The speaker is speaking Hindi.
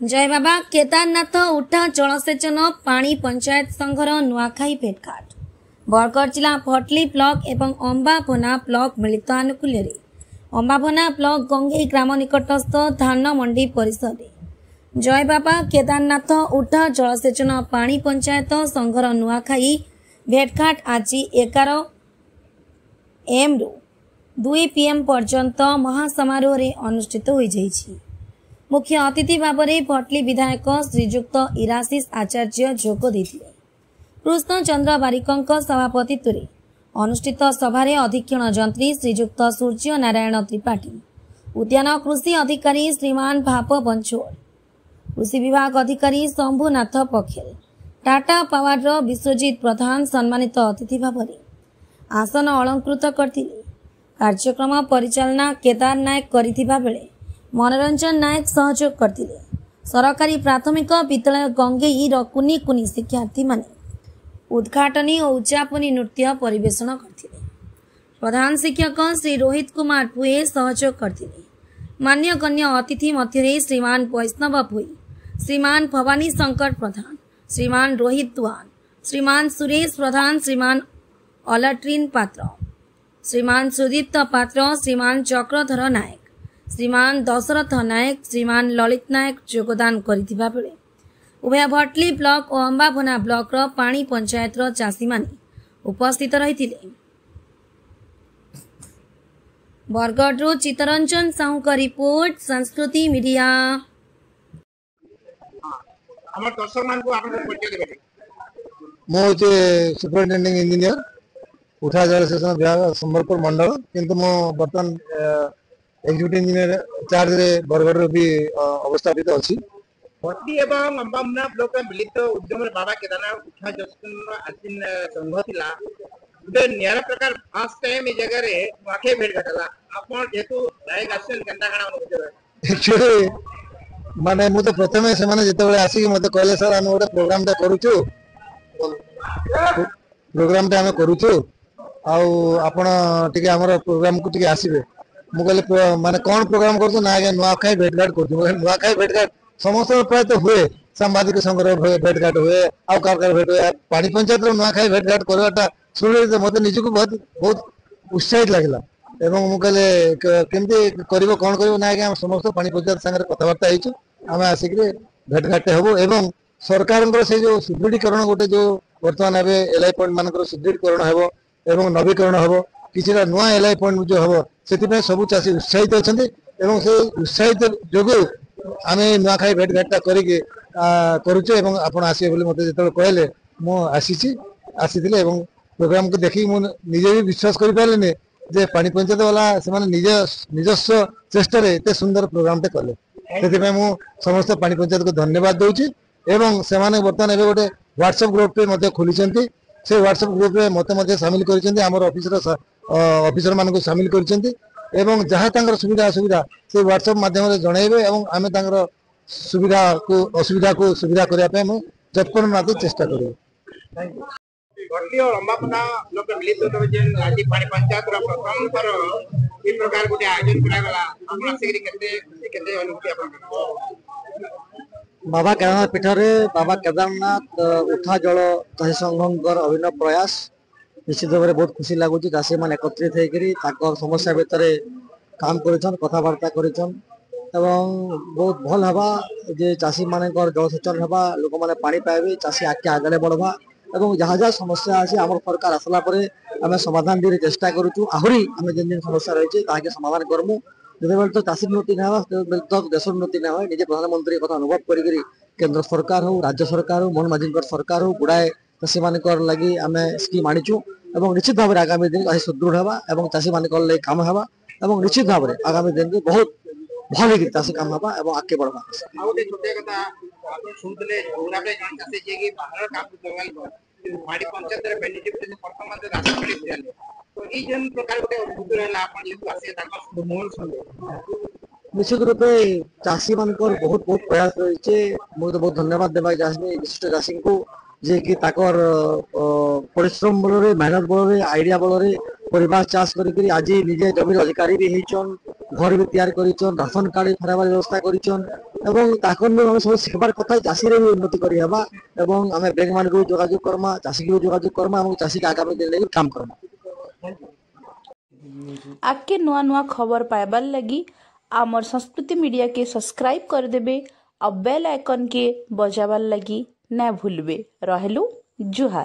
जय बाबा केदारनाथ उठा जलसेचन पानी पंचायत संघर नुआखाई भेटघाट बरगढ़ जिला भटली ब्लॉक एवं अंबाभना ब्लॉक मिलित आनुकूल्य अंबाभना ब्लॉक गंगे ग्राम निकटस्थ धान मंडी परिसर में जय बाबा केदारनाथ उठा जलसेचन पानी पंचायत संघर नुआखाई भेटघाट आज 11 AM रु 2 PM पर्यंत महासमारोह अनुष्ठित हो जाइछि। मुख्य अतिथि भाव में भटली विधायक श्रीजुक्त इराशीष आचार्य जोग देथिले। कृष्ण चंद्र बारिकों सभापतित्व में अनुष्ठित सभारे अधीक्षण जंत्री श्रीजुक्त सूर्य नारायण त्रिपाठी, उद्यान कृषि अधिकारी श्रीमान भाप बंछोड़, कृषि विभाग अधिकारी शंभुनाथ पखेल, टाटा पावर विश्वजीत प्रधान सम्मानित अतिथि भाव में आसन अलंकृत करथिले। कार्यक्रम परिचालना केदार नायक करिथिबा बेले मनोरंजन नायक सहयोग करथिले। सरकारी प्राथमिक विद्यालय गंगेई कुनी कुनी शिक्षार्थी माने उद्घाटनी और उद्यापनी नृत्य परिवेषण करथिले। प्रधान शिक्षक श्री रोहित कुमार भुए सहयोग करथिले। मान्यगण्य अतिथि मध्य श्रीमान वैष्णव भुई, श्रीमान भवानी शंकर प्रधान, श्रीमान रोहित दुआन, श्रीमान सुरेश प्रधान, श्रीमान अलट्रीन पात्र, श्रीमान सुदीप्त पात्र, श्रीमान चक्रधर नायक, श्रीमान दशरथ नायक, श्रीमान ललित नायक योगदान करथिबा बेले उभय भटली ब्लॉक और अंबाभना ब्लॉक रो पानी पंचायत रो चासी माने उपस्थित रहिथिले। बरगढ़ रो चितरंजन साहू का रिपोर्ट संस्कृति मीडिया। हमर दर्शक मान को आपन परिचय देबे। मो सुपरिटेंडिंग इंजीनियर उठा जलसेचन विभाग संबलपुर मंडल किंतु मो बर्तन एग्जीक्यूटिव इंजीनियर चार्ज रे बरगढ़ भी अवस्थापित अछि। भटली एवं अंबाभना ब्लॉक मिलित उद्यम बाबा केदारनाथ उठा जलसेचन आसिन संघ थिला बे नियर प्रकार फर्स्ट टाइम ए जगह रे वाखे भेट घटला आपन जेतु नायक आसिन कंटा खाना होते एक्चुअली माने मु तो प्रथमे से माने जेते बेले आसी मते कहले सर हम ओटा प्रोग्राम ता करूछु हम करूछु आउ आपण टिके हमर प्रोग्राम को टिके आसीबे मु कहले माने कोन प्रोग्राम करछु ना आगे नुआखाई भेटघाट करछु नुआखाई भेटघाट समस्त प्राय तो हुए सांबादिक संग्रह भेटघाट हुए आउ कार भेट हुए पानी पंचायत नुआखाई भेटघाट करवाटा सुने मते निजको बहुत बहुत उत्साहित लागला एवं मु कहले केमती करिवो कोन करिवो ना आगे हम समस्त पानी पंचायत संगे कथबार्ता हेछु आमे आसिक भेटघाट हबो एवं सरकार से जो सुदृढ़ीकरण गोटे जो वर्तमान एबे एलआई पॉइंट मानकर सुदृढ़ीकरण हेबो एवं नवीकरण हेबो किछिरा नुआ एलआई पॉइंट जो हेबो सेति सब चाषी उत्साहित अछंती एवं से उत्साहित जोगु आमे नुआखाई भेटघाटा करिके करूचे एवं आपण आसी बोली मते जेतल कहले मो आसीथिले एवं प्रोग्राम को देखि मु निजे भी विश्वास करि पालेने जे पानी पंचायत वाला से माने निजस्व चेष्टा रे एते सुंदर प्रोग्राम ते कले सेति मु समस्त पानी पंचायत को धन्यवाद दउची एवं से माने वर्तमान एबे गोटे व्हाट्सएप ग्रुप पे मते खोलिचंती से व्हाट्सएप ग्रुप में मते सामिल करिसेंती हमर ऑफिसर मान को सामिल करिसेंती एवं जहाँ तांगर सुविधा असुविधा से व्हाट्सएप माध्यम रे जणाइबे एवं आमे तांगर सुविधा को असुविधा को सुविधा करिया पे हम जतपन माते चेष्टा करियो। Thank you. भटली और अंबाभना लोक मिलित होते जेन आज पानी पंचायत रो प्रथम थर ई प्रकार गोटे आयोजन करा गला आपण सेगरी केते अनुभूति आपण बाबा केदारनाथ पीठरे बाबा केदारनाथ उठा जल चाषी संघर अभिनव प्रयास निश्चित भाव में बहुत खुशी लगुच चाषी मैंने एकत्रित होकर समस्या भितर काम कर कथबार्ता कर बहुत भल हवा जे चाषी मान जलसेचन हवा लोक मैंने पानी पाइबे चाषी आगे आगे बढ़वा और जहाँ जहाँ समस्या अच्छे आम सरकार आसला आम समाधान दे चेष्टा करूँ आहरी आम जिन जिन समस्या रही है समाधान करमु जो तो चाषी उन्नति ना तो देश उन्नति ना हो निजे प्रधानमंत्री कथा अनुभव कर केंद्र सरकार हो राज्य सरकार हो मोहन माझी सरकार हो गुड़ाए चाषी मान लगी आम स्कीम आनीचु और निश्चित भाव में आगामी दिन चाषी सुदृढ़ हवा और चाषी मान लगी काम हवा और निश्चित भाव में आगामी दिन में बहुत भल चाषी काम हवा और आगे बढ़वा पानी पंचायत रे बेनिफिट वर्तमान राशि मिली तो ई जन प्रकार गोटे अनुभूति रहला आपण जेतु आसे ताकर मोहन संगे निश्चित रूपे चाषी मान बहुत बहुत प्रयास रही मुझे बहुत धन्यवाद देवा चाहबे विशिष्ट चाषी को जे कि ताकर परिश्रम बल मेहनत बल आइडिया बल परिवार चाष करी आज निजे जमीन अधिकारी भी होचन घर भी तैयार करिचन राशन कार्ड फेराबार व्यवस्था करिचन ଏବଂ ତାକୁ ଆମେ ସବୁ ଶିଖବାର କଥା ଚାଷୀରେ ବି ଉନ୍ନତି କରିହେବା ଏବଂ ଆମେ ବ୍ୟାଙ୍କ ମାନଙ୍କୁ ଯୋଗାଯୋଗ କର୍ମା ଚାଷୀ को ଯୋଗାଯୋଗ କର୍ମା ଏବଂ ଚାଷୀ के आगामी दिन लगी काम करमा। आके नुआ नुआ खबर पाइबार लगी आमर संस्कृति मीडिया के सब्सक्राइब कर देबे और बेल आइकन के बजाबार लगी ना भूलबे। रहलु जुहार।